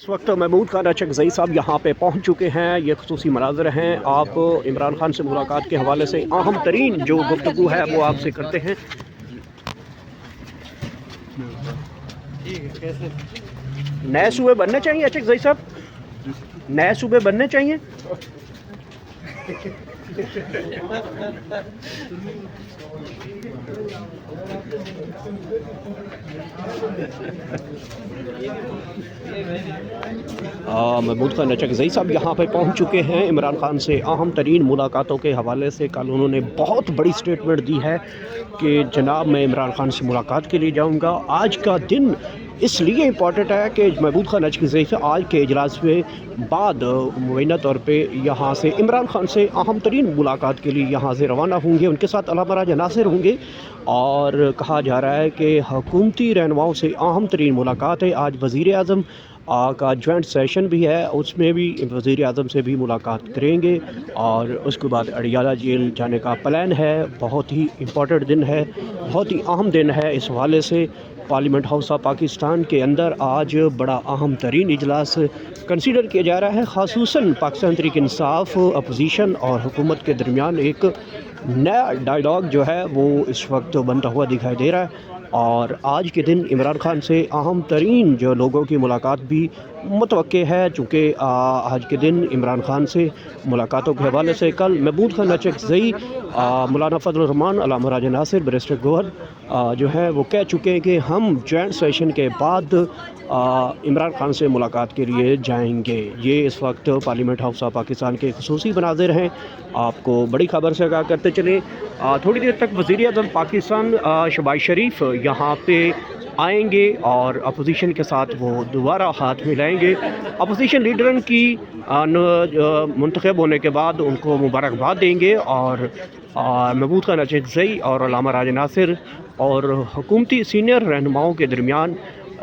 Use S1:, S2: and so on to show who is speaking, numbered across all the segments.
S1: इस वक्त महमूद खान अचकज़ई साहब यहाँ पे पहुँच चुके हैं। ये खसूसी मनाज़र हैं। आप इमरान खान से मुलाकात के हवाले से अहम तरीन जो गुफ्तगू है वो आपसे करते हैं। नए सूबे बनने चाहिए अचकज़ई साहब, नए सूबे बनने चाहिए। महमूद खान अचकज़ई साहब यहाँ पे पहुँच चुके हैं। इमरान खान से अहम तरीन मुलाकातों के हवाले से कल उन्होंने बहुत बड़ी स्टेटमेंट दी है कि जनाब मैं इमरान खान से मुलाकात के लिए जाऊँगा। आज का दिन इसलिए इम्पॉर्टेंट है कि महमूद खान अचकज़ई से आज के इजलास में बाद मुबैना तौर पे यहाँ से इमरान खान से अहम तरीन मुलाकात के लिए यहाँ से रवाना होंगे। उनके साथ अल्लामा राजा नासिर होंगे और कहा जा रहा है कि हुकूमती रहनुमाओं से अहम तरीन मुलाकात है। आज वज़ीर आज़म का जॉइंट सेशन भी है, उसमें भी वज़ीर आज़म से भी मुलाकात करेंगे और उसके बाद अडियाला जेल जाने का प्लान है। बहुत ही इम्पोर्टेंट दिन है, बहुत ही अहम दिन है। इस हवाले से पार्लियामेंट हाउस ऑफ पाकिस्तान के अंदर आज बड़ा अहम तरीन इजलास कंसीडर किया जा रहा है। ख़ासूसन पाकिस्तान तहरीक इंसाफ अपोजिशन और हुकूमत के दरमियान एक नया डायलॉग जो है वो इस वक्त बनता हुआ दिखाई दे रहा है। और आज के दिन इमरान खान से अहम तरीन जो लोगों की मुलाकात भी मुतवक्के है, चूँकि आज के दिन इमरान खान से मुलाकातों के हवाले से कल महमूद खान अचकज़ई, मौलाना फजल रहमान, अल्लामा राजा नासिर, बैरिस्टर गौहर जो है वो कह चुके हैं कि हम जॉइंट सेशन के बाद इमरान खान से मुलाकात के लिए जाएंगे। ये इस वक्त पार्लियामेंट हाउस ऑफ पाकिस्तान के खसूसी मनाज़िर हैं। आपको बड़ी खबर से आगाह करते चलें, थोड़ी देर तक वज़ीर आज़म पाकिस्तान शहबाज शरीफ यहाँ पे आएंगे और अपोजिशन के साथ वो दोबारा हाथ मिलाएंगे। अपोजिशन लीडरन की मुंतखब होने के बाद उनको मुबारकबाद देंगे और महमूद खान अचकज़ई और अल्लामा राजा नासिर और हुकूमती सीनियर रहनुमाओं के दरमियान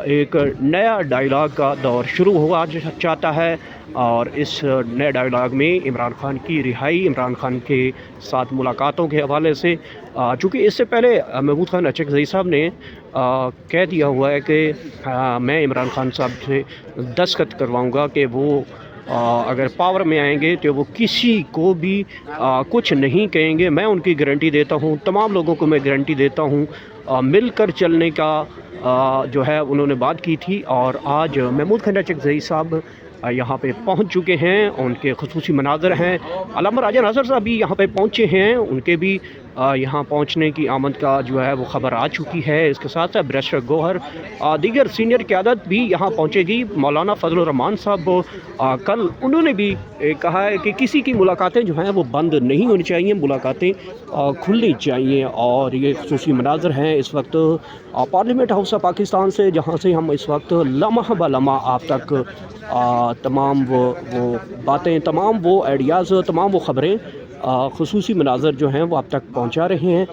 S1: एक नया डायलॉग का दौर शुरू हुआ चाहता है। और इस नए डायलॉग में इमरान खान की रिहाई, इमरान खान के साथ मुलाकातों के हवाले से, चूँकि इससे पहले महमूद खान अचकज़ई साहब ने कह दिया हुआ है कि मैं इमरान खान साहब से दस्तखत करवाऊँगा कि वो अगर पावर में आएंगे तो वो किसी को भी कुछ नहीं कहेंगे। मैं उनकी गारंटी देता हूँ, तमाम लोगों को मैं गारंटी देता हूँ। मिलकर चलने का जो है उन्होंने बात की थी। और आज महमूद खान अचकज़ई साहब यहाँ पे पहुँच चुके हैं, उनके खसूसी मनाज़र हैं। अल्लामा राजा नासिर साहब भी यहाँ पे पहुँचे हैं, उनके भी यहाँ पहुँचने की आमद का जो है वो ख़बर आ चुकी है। इसके साथ साथ बैरिस्टर गौहर, दीगर सीनियर क़यादत भी यहाँ पहुँचेगी। मौलाना फजल रहमान साहब कल उन्होंने भी कहा है कि किसी की मुलाकातें जो हैं वो बंद नहीं होनी चाहिए, मुलाकातें खुलनी चाहिए। और ये खसूसी मनाज़र हैं इस वक्त पार्लियामेंट हाउस ऑफ पाकिस्तान से, जहाँ से हम इस वक्त लम्हा ब लम्हा आप तक तमाम वो बातें, तमाम वो आइडियाज़, तमाम वो ख़बरें, खसूसी मनाज़र जो हैं वो आप तक पहुँचा रहे हैं।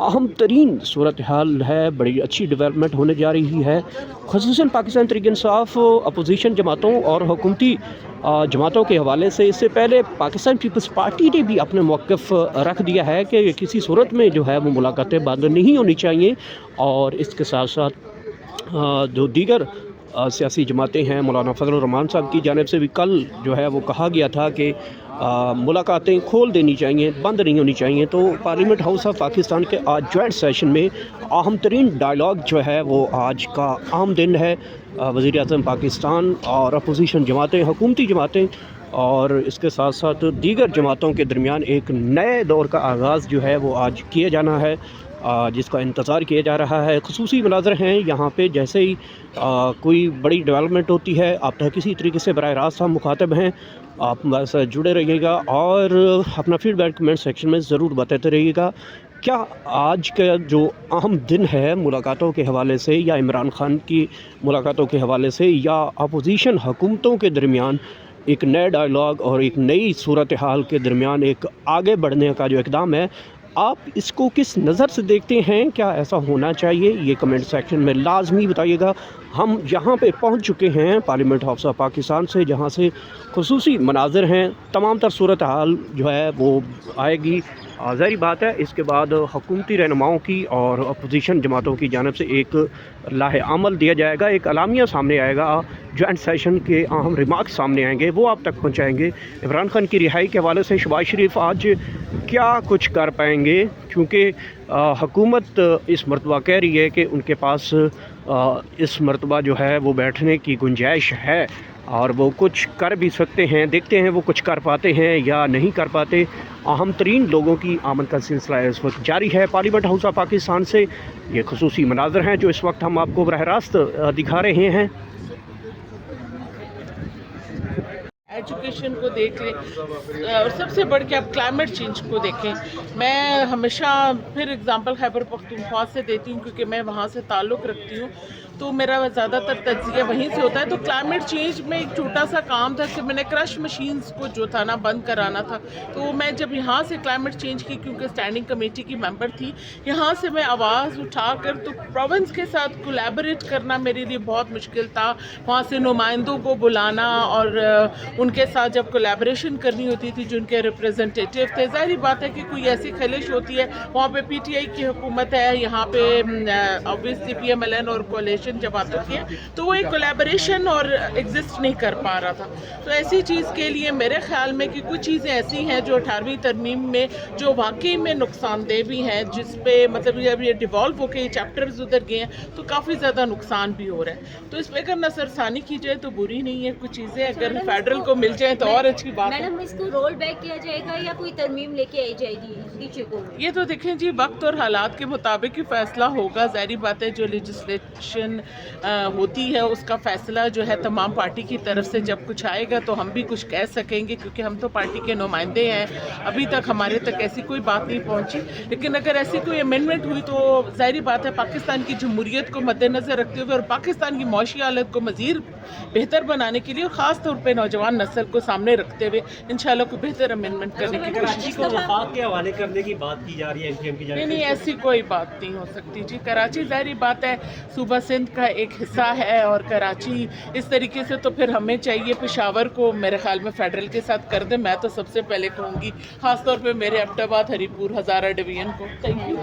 S1: अहम तरीन सूरत हाल है, बड़ी अच्छी डेवलपमेंट होने जा रही है। ख़ुसूसन पाकिस्तान तहरीक इंसाफ अपोजिशन जमातों और हुकूमती जमातों के हवाले से इससे पहले पाकिस्तान पीपल्स पार्टी ने भी अपने मौक़िफ़ रख दिया है कि किसी सूरत में जो है वो मुलाकातें बंद नहीं होनी चाहिए। और इसके साथ साथ जो दीगर सियासी जमातें हैं, मौलाना फजल रहमान साहब की जानिब से भी कल जो है वो कहा गया था कि मुलाकातें खोल देनी चाहिए, बंद नहीं होनी चाहिए। तो पार्लियामेंट हाउस ऑफ पाकिस्तान के आज जॉइंट सेशन में अहम तरीन डायलॉग जो है वो आज का अहम दिन है। वज़ीर आज़म पाकिस्तान और अपोजिशन जमातें, हुकूमती जमातें और इसके साथ साथ दीगर जमातों के दरमियान एक नए दौर का आगाज़ जो है वो आज किया जाना है, जिसका इंतज़ार किया जा रहा है। खसूसी मनाज़र हैं यहाँ पे, जैसे ही कोई बड़ी डेवलपमेंट होती है आप तक किसी तरीके से बराह रास्त हम मुखातब हैं। आप हमारे साथ जुड़े रहिएगा और अपना फीडबैक कमेंट सेक्शन में ज़रूर बताते रहिएगा। क्या आज का जो अहम दिन है मुलाकातों के हवाले से, या इमरान खान की मुलाकातों के हवाले से, या अपोजिशन हुकूमतों के दरमियान एक नए डायलॉग और एक नई सूरत हाल के दरमियान एक आगे बढ़ने का जो इक़दाम है, आप इसको किस नज़र से देखते हैं? क्या ऐसा होना चाहिए? ये कमेंट सेक्शन में लाजमी बताइएगा। हम यहाँ पे पहुँच चुके हैं पार्लियामेंट हाउस ऑफ पाकिस्तान से, जहाँ से खसूसी मनाज़िर हैं, तमाम तर सूरत हाल जो है वो आएगी। ظاہری بات ہے اس کے بعد حکومتی رہنماؤں کی اور اپوزیشن جماعتوں کی جانب سے ایک لاہ عمل دیا جائے گا، ایک اعلامیہ سامنے آئے گا، جوائنٹ سیشن کے اہم ریمارکس سامنے آئیں گے، وہ آپ تک پہنچائیں گے۔ عمران خان کی رہائی کے حوالے سے شہباز شریف آج کیا کچھ کر پائیں گے، کیونکہ حکومت اس مرتبہ کہہ رہی ہے کہ ان کے پاس اس مرتبہ جو ہے وہ بیٹھنے کی گنجائش ہے اور وہ کچھ کر بھی سکتے ہیں۔ دیکھتے ہیں وہ کچھ کر پاتے ہیں یا نہیں کر پاتے۔ اہم ترین لوگوں کی آمد کا سلسلہ اس وقت جاری ہے پارلیمنٹ ہاؤس آف پاکستان سے۔ یہ خصوصی مناظر ہیں جو اس وقت ہم آپ کو براہ راست دکھا رہے ہیں۔
S2: ایجوکیشن کو دیکھ لیں اور سب سے بڑھ کے آپ کلائمیٹ چینج کو دیکھیں۔ میں ہمیشہ پھر اگزامپل خیبر پختونخوا سے دیتی ہوں کیونکہ میں وہاں سے تعلق رکھتی ہوں، تو میرا زیادہ تر تجزیہ وہیں سے ہوتا ہے۔ تو کلائمیٹ چینج میں ایک چھوٹا سا کام تھا کہ میں نے کرش مشینز کو جو تھا نا بند کرانا تھا، تو میں جب یہاں سے کلائمیٹ چینج کی، کیونکہ اسٹینڈنگ کمیٹی کی ممبر تھی، یہاں سے میں آواز اٹھا کر تو پروونس کے ساتھ کولیبریٹ کرنا میرے لیے بہت مشکل تھا۔ وہاں سے نمائندوں کو بلانا اور ان کے ساتھ جب کولیبریشن کرنی ہوتی تھی جو ان کے ریپریزنٹیٹیو تھے، ظاہری بات ہے کہ کوئی ایسی خلش ہوتی ہے، وہاں پہ پی ٹی آئی کی حکومت ہے، یہاں پہ obviously P M L N اور کولیشن جماعتوں کی ہے، تو وہ ایک کولیبریشن اور ایگزسٹ نہیں کر پا رہا تھا۔ تو ایسی چیز کے لیے میرے خیال میں کہ کچھ چیزیں ایسی ہیں جو 18ویں ترمیم میں جو واقعی میں نقصان دہ بھی ہیں، جس پہ مطلب جب یہ ڈیوالو ہو کے یہ چیپٹرز ادھر گئے ہیں تو کافی زیادہ نقصان بھی ہو رہا ہے۔ تو اس پہ اگر نظر ثانی کی جائے تو بری نہیں ہے، کچھ چیزیں اگر فیڈرل کو مل جائیں تو اور اچھی بات ہے۔
S3: میڈم اس کو رول بیک کیا جائے گا یا کوئی ترمیم لے کے آئی جائے گی نیچے کو؟
S2: یہ تو دیکھیں جی وقت اور حالات کے مطابق ہی فیصلہ ہوگا۔ ظاہری بات ہے جو لیجسلیشن ہوتی ہے اس کا فیصلہ جو ہے تمام پارٹی کی طرف سے جب کچھ آئے گا تو ہم بھی کچھ کہہ سکیں گے، کیونکہ ہم تو پارٹی کے نمائندے ہیں۔ ابھی تک ہمارے تک ایسی کوئی بات نہیں پہنچی، لیکن اگر ایسی کوئی امینڈمنٹ ہوئی تو ظاہری بات ہے پاکستان کی جمہوریت کو مد نظر رکھتے ہوئے اور پاکستان کی معاشی حالت کو مزید بہتر بنانے کے لیے اور خاص طور پہ نوجوان نسل کو سامنے رکھتے ہوئے انشاءاللہ کوئی بہتر امینڈمنٹ کرنے کی کوشش
S4: کو وفاق کے حوالے کرنے کی بات کی جا رہی ہے ایم کیو ایم کی جانب سے۔
S2: نہیں ایسی کوئی بات نہیں ہو سکتی جی۔ کراچی ظاہری بات ہے صوبہ سندھ کا ایک حصہ ہے اور کراچی اس طریقے سے تو پھر ہمیں چاہیے پشاور کو میرے خیال میں فیڈرل کے ساتھ کر دیں۔ میں تو سب سے پہلے کہوں گی خاص طور پہ میرے ایبٹ آباد ہری پور ہزارہ ڈویژن کو۔ Thank you.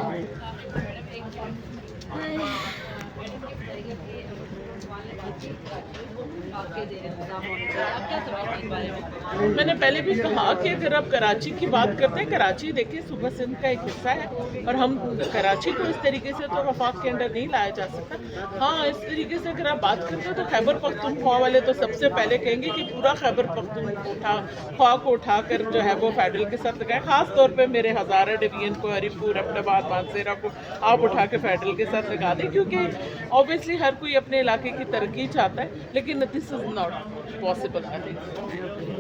S2: میں نے پہلے بھی کہا کہ اگر آپ کراچی کی بات کرتے ہیں، کراچی دیکھیں صوبہ سندھ کا ایک حصہ ہے اور ہم کراچی کو اس طریقے سے تو وفاق کے اندر نہیں لایا جا سکتا۔ ہاں اس طریقے سے اگر آپ بات کرتے ہیں تو خیبر پختونخوا والے تو سب سے پہلے کہیں گے کہ پورا خیبر پختونخوا کو اٹھا کر جو ہے وہ فیڈرل کے ساتھ لگائیں، خاص طور پہ میرے ہزارہ ڈویژن کو، ہری پور، ایبٹ آباد، مانسیرا کو آپ اٹھا کے فیڈرل کے ساتھ لگا دیں، کیونکہ اوبیسلی ہر کوئی اپنے علاقے کی ترقی چاہتا ہے، لیکن this is not possible I think.